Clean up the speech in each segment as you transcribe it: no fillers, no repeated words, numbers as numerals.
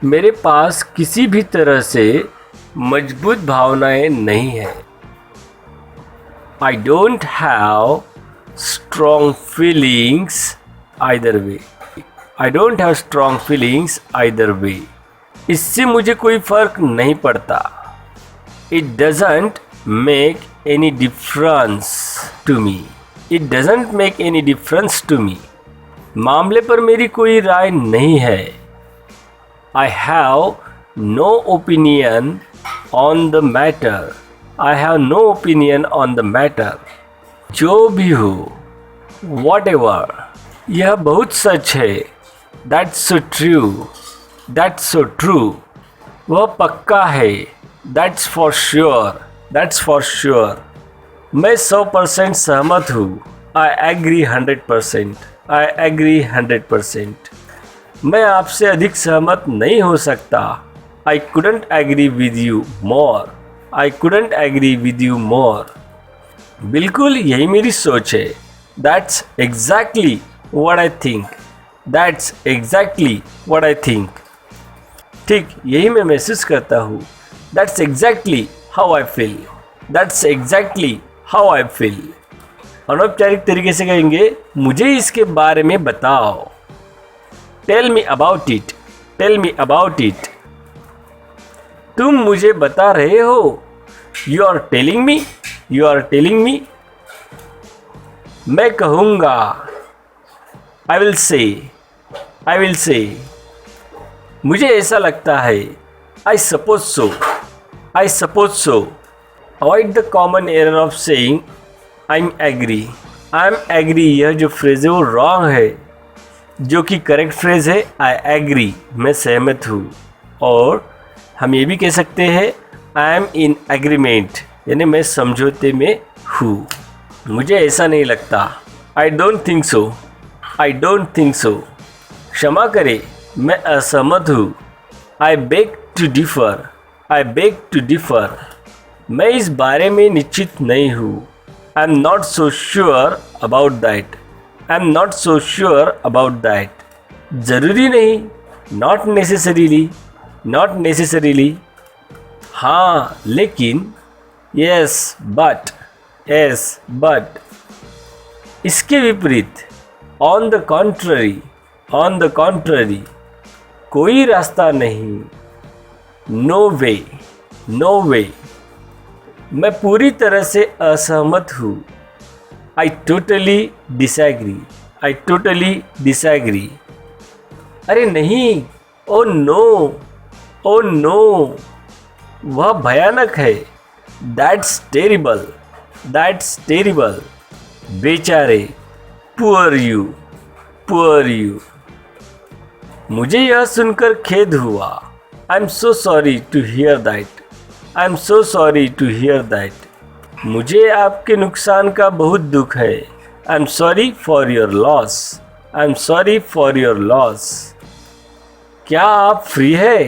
मेरे पास किसी भी तरह से मजबूत भावनाएं नहीं हैं। I don't have strong feelings either way. I don't have strong feelings either way. इससे मुझे कोई फर्क नहीं पड़ता। It doesn't make any difference to me. It doesn't make any difference to me. मामले पर मेरी कोई राय नहीं है। I have no opinion on the matter. I have no opinion on the matter. जो भी हो, whatever. यह बहुत सच है। That's so true. That's so true. वह पक्का है। That's for sure. That's for sure. मैं 100% सहमत हूँ। I agree 100%. I agree 100%. मैं आपसे अधिक सहमत नहीं हो सकता। I couldn't agree with you more. I couldn't agree with you more. बिल्कुल यही मेरी सोच है। That's exactly what I think. That's exactly what I think. ठीक यही मैं महसूस करता हूँ। That's exactly how I feel. That's exactly how I feel. अनौपचारिक तरीके से कहेंगे, मुझे इसके बारे में बताओ। Tell me about it. Tell me about it. तुम मुझे बता रहे हो। You are telling me. You are telling me. मैं कहूँगा। I will say. I will say. मुझे ऐसा लगता है। I suppose so. I suppose so. Avoid the common error of saying I'm agree. I'm agree यह जो फ्रेज है वो रॉन्ग है। जो कि करेक्ट फ्रेज है आई एग्री, मैं सहमत हूँ। और हम ये भी कह सकते हैं आई एम इन एग्रीमेंट, यानी मैं समझौते में हूँ। मुझे ऐसा नहीं लगता। I don't think so. I don't think so. क्षमा करें, मैं असहमत हूँ। I beg to differ. I beg to differ. मैं इस बारे में निश्चित नहीं हूँ। I am not so sure about that. I am not so sure about that. ज़रूरी नहीं, नॉट नेसेसरीली, नॉट नेसेसरीली। हाँ लेकिन, यस बट, यस बट। इसके विपरीत, on the contrary, on the contrary. कोई रास्ता नहीं, नो वे, नो वे। मैं पूरी तरह से असहमत हूँ। I totally disagree. I totally disagree. अरे नहीं, ओ नो, ओ नो, वह भयानक है। That's terrible. That's terrible. बेचारे, poor you, poor you. मुझे यह सुनकर खेद हुआ। I'm so sorry to hear that. I'm so sorry to hear that. मुझे आपके नुकसान का बहुत दुख है। I am sorry for your loss. I am sorry for your loss. क्या आप फ्री है?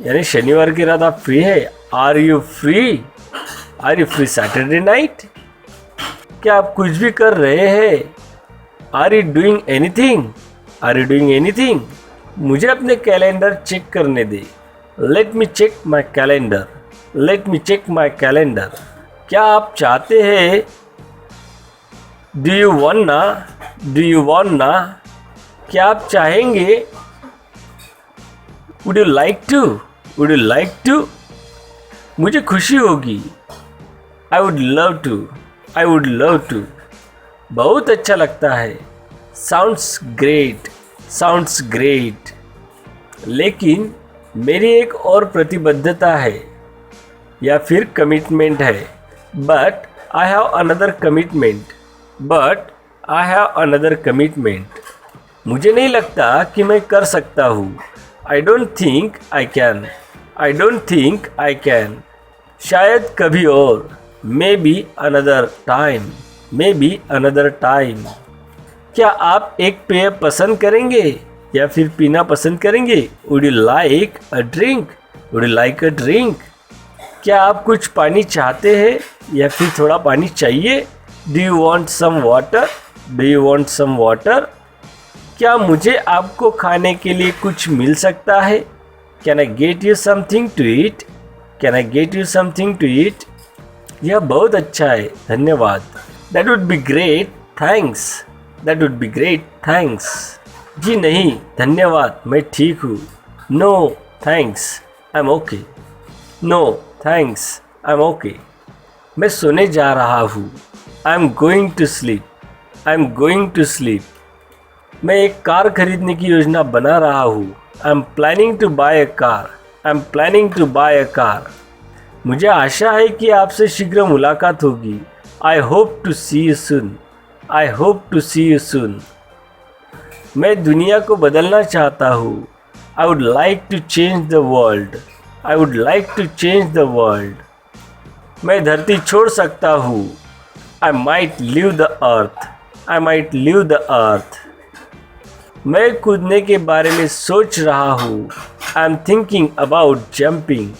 यानी शनिवार की रात आप फ्री है? Are you free? Are you free Saturday night? क्या आप कुछ भी कर रहे हैं? Are you doing anything? Are you doing anything? मुझे अपने कैलेंडर चेक करने दे। Let me check my calendar. Let me check my calendar. क्या आप चाहते हैं? डू यू वांट ना? डू यू वांट ना? क्या आप चाहेंगे? Would you like to? Would you like to? मुझे खुशी होगी। आई would love to. I would love to. बहुत अच्छा लगता है। Sounds great. Sounds great. लेकिन मेरी एक और प्रतिबद्धता है या फिर कमिटमेंट है। But I have another commitment. But I have another commitment. मुझे नहीं लगता कि मैं कर सकता हूँ। आई don't think I can. I don't think I can. शायद कभी और। May be another time. May be another time. क्या आप एक पेय पसंद करेंगे या फिर पीना पसंद करेंगे? Would you like a drink? Would you like a drink? क्या आप कुछ पानी चाहते हैं या फिर थोड़ा पानी चाहिए? Do you want some water? Do you want some water? क्या मुझे आपको खाने के लिए कुछ मिल सकता है? Can I get you something to eat? Can I get you something to eat? यह बहुत अच्छा है, धन्यवाद। That would be great, thanks. That would be great, thanks. जी नहीं, धन्यवाद, मैं ठीक हूँ। No thanks, I am okay. No thanks, I am okay. मैं सोने जा रहा हूँ। I am going to sleep. I am going to sleep. मैं एक कार खरीदने की योजना बना रहा हूँ। I am planning to buy a car. I am planning to buy a car. मुझे आशा है कि आपसे शीघ्र मुलाकात होगी। I hope to see you soon. I hope to see you soon. मैं दुनिया को बदलना चाहता हूँ। I would like to change the world. I would like to change the world. मैं धरती छोड़ सकता हूँ। I might leave the earth. I might leave the अर्थ। मैं कूदने के बारे में सोच रहा हूँ। I am thinking about jumping.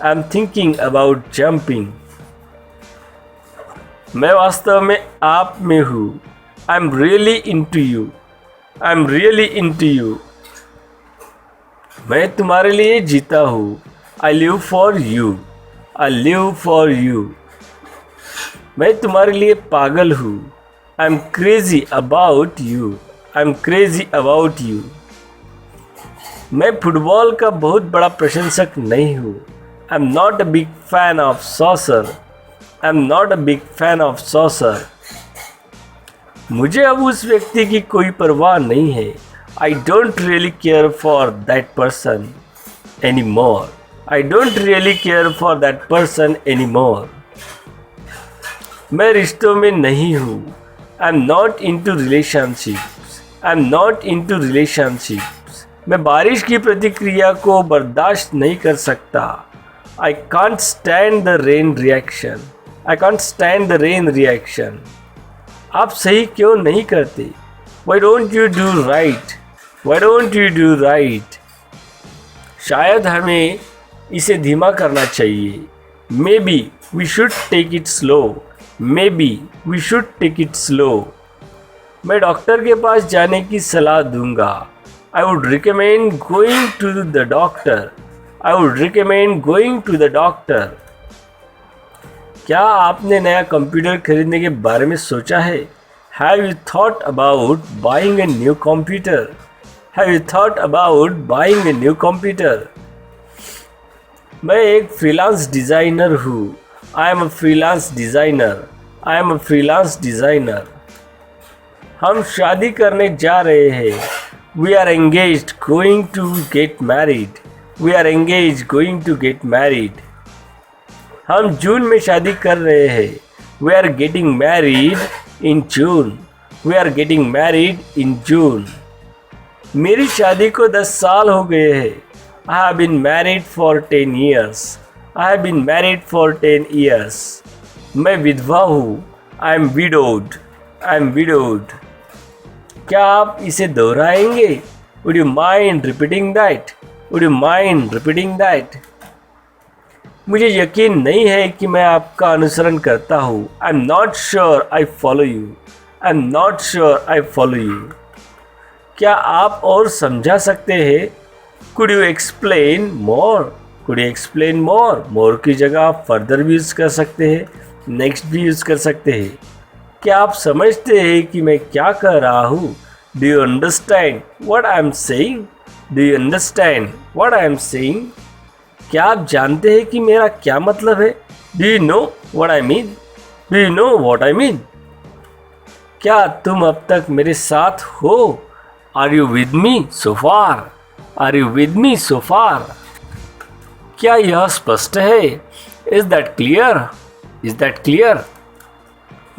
I am thinking about jumping. मैं वास्तव में आप में हूँ। I am really into you. I am really into you. मैं तुम्हारे लिए जीता हूँ। I live for you. I live for you. मैं तुम्हारे लिए पागल हूँ। I am crazy about you. I am crazy about you. मैं फुटबॉल का बहुत बड़ा प्रशंसक नहीं हूँ। I am not a big fan of saucer. I am not a big fan of saucer. मुझे अब उस व्यक्ति की कोई परवाह नहीं है। I don't really care for that person any more. I don't really care for that person any more. मैं रिश्तों में नहीं हूँ। I am not into relationships. I am not into relationships. मैं बारिश की प्रतिक्रिया को बर्दाश्त नहीं कर सकता। आई can't stand the rain reaction. I can't stand the rain reaction. आप सही क्यों नहीं करते? Why don't you do right? Why don't you do right? शायद हमें इसे धीमा करना चाहिए। Maybe we should take it slow. Maybe we should take it slow. मैं डॉक्टर के पास जाने की सलाह दूंगा। I would recommend going to the doctor. I would recommend going to the doctor. क्या आपने नया कंप्यूटर खरीदने के बारे में सोचा है? Have you thought about buying a new computer? Have you thought about buying a new computer? मैं एक फ्रीलांस डिज़ाइनर हूँ। I am a freelance designer. I am a freelance designer. हम शादी करने जा रहे हैं। We are engaged going to get married. We are engaged going to get married. हम जून में शादी कर रहे हैं। We are getting married in June. We are getting married in June. मेरी शादी को 10 साल हो गए हैं। I have been married for 10 years. I have been married for 10 years. मैं विधवा हूँ। I am widowed. I am widowed. क्या आप इसे दोहराएंगे? Would you mind repeating that? Would you mind repeating that? मुझे यकीन नहीं है कि मैं आपका अनुसरण करता हूँ। I am not sure I follow you. I am not sure I follow you. क्या आप और समझा सकते हैं? Could you explain more? Could you explain more? More की जगह आप फर्दर भी यूज़ कर सकते हैं, नेक्स्ट भी यूज़ कर सकते हैं। क्या आप समझते हैं कि मैं क्या कह रहा हूँ? Do you understand what I am saying? Do you understand what I am saying? क्या आप जानते हैं कि मेरा क्या मतलब है? Do you know what I mean? Do you know what I mean? क्या तुम अब तक मेरे साथ हो? Are you with me so far? Are you with me so far? क्या यह स्पष्ट है? Is that clear? Is that clear?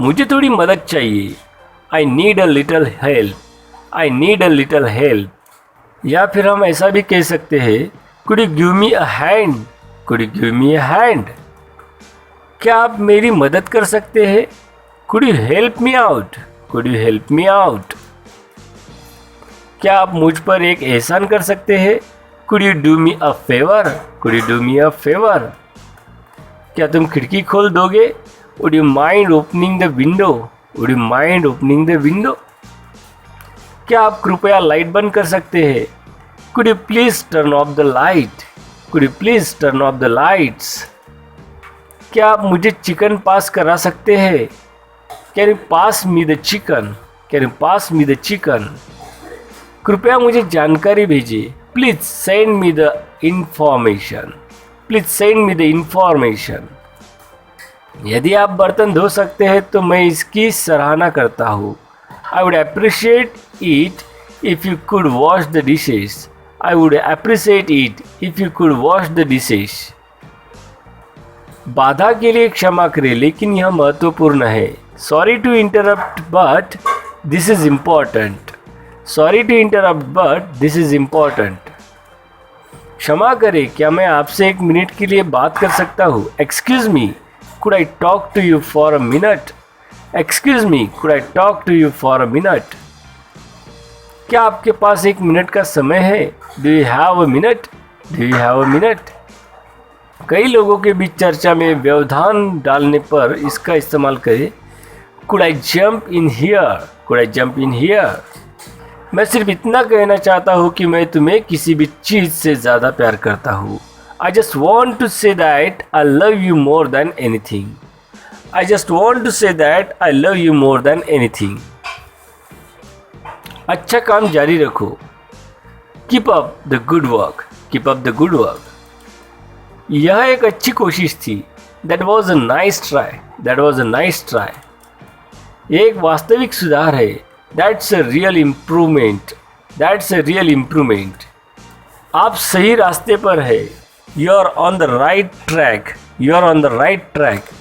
मुझे थोड़ी मदद चाहिए। I need a little help. I need a little help. या फिर हम ऐसा भी कह सकते हैं, could you give me a hand? Could you give me a hand? क्या आप मेरी मदद कर सकते हैं? Could you help me out? Could you help me out? क्या आप मुझ पर एक एहसान कर सकते हैं? Could you do me a favour? Could you do me a favour? क्या तुम खिड़की खोल दोगे? Would you mind opening the window? Would you mind opening the window? क्या आप कृपया लाइट बंद कर सकते हैं? Could you please turn off the light? Could you please turn off the lights? क्या आप मुझे चिकन पास करा सकते हैं? Can you pass me the chicken? Can you pass me the chicken? कृपया मुझे जानकारी भेजिए। Please send me the information. Please send me the information. यदि आप बर्तन धो सकते हैं तो मैं इसकी सराहना करता हूँ। I would appreciate it if you could wash the dishes. I would appreciate it if you could wash the dishes. बाधा के लिए क्षमा करें, लेकिन यह महत्वपूर्ण है। Sorry to interrupt but this is important. Sorry to interrupt but this is important. क्षमा करें, क्या मैं आपसे 1 मिनट के लिए बात कर सकता हूँ? Excuse me, could I talk to you for a minute? Excuse me, could I talk to you for a minute? क्या आपके पास 1 मिनट का समय है? Do you have a minute? Do you have a minute? कई लोगों के बीच चर्चा में व्यवधान डालने पर इसका इस्तेमाल करें। Could I jump in here? Could I jump in here? मैं सिर्फ इतना कहना चाहता हूँ कि मैं तुम्हें किसी भी चीज़ से ज़्यादा प्यार करता हूँ। I just want to say that I love you more than anything. I just want to say that I love you more than anything. अच्छा काम जारी रखो। Keep up the good work. Keep up the good work. यह एक अच्छी कोशिश थी। That was a nice try. That was a nice try. यह एक वास्तविक सुधार है। That's a real improvement. That's a real improvement. आप सही रास्ते पर है। You are on the right track. You are on the right track.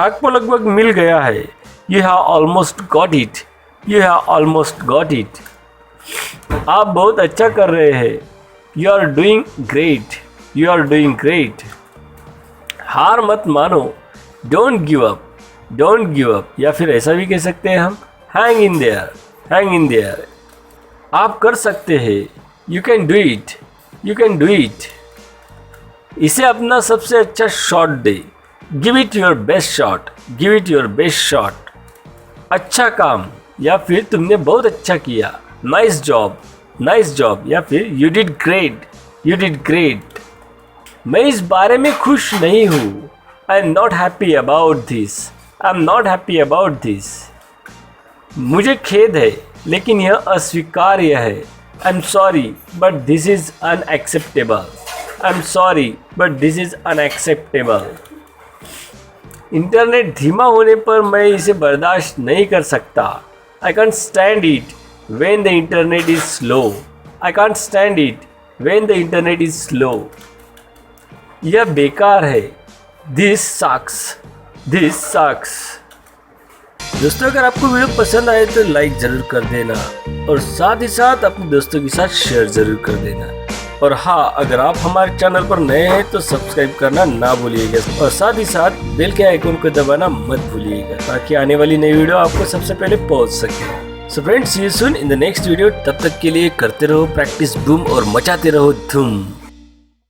आपको लगभग मिल गया है। You have almost got it. You have almost got it. आप बहुत अच्छा कर रहे हैं। You are doing great. You are doing great. हार मत मानो। Don't give up. Don't give up. या फिर ऐसा भी कह सकते हैं हम, Hang in there. Hang in there. आप कर सकते हैं। You can do it. You can do it. इसे अपना सबसे अच्छा shot they. Give it your best shot. Give it your best shot. अच्छा काम, या फिर तुमने बहुत अच्छा किया। Nice job. नाइस जॉब, या फिर you did great. You did great. मैं इस बारे में खुश नहीं हूँ। I am not happy about this. I am not happy about this. मुझे खेद है, लेकिन यह अस्वीकार्य है। I am sorry but this is unacceptable. I'm sorry, but this is unacceptable. Internet धीमा होने पर मैं इसे बर्दाश्त नहीं कर सकता। I can't stand it when the internet is slow. I can't stand it when the internet is slow. यह बेकार है। This sucks. This sucks. दोस्तों, अगर आपको वीडियो पसंद आए तो लाइक ज़रूर कर देना और साथ ही साथ अपने दोस्तों के साथ शेयर ज़रूर कर देना। और हाँ, अगर आप हमारे चैनल पर नए हैं तो सब्सक्राइब करना ना भूलिएगा और साथ ही साथ बेल के आइकन को दबाना मत भूलिएगा, ताकि आने वाली नई वीडियो आपको सबसे पहले पहुंच सके। So friends, see you soon in the next video. तब तक के लिए करते रहो प्रैक्टिस बूम और मचाते रहो धूम।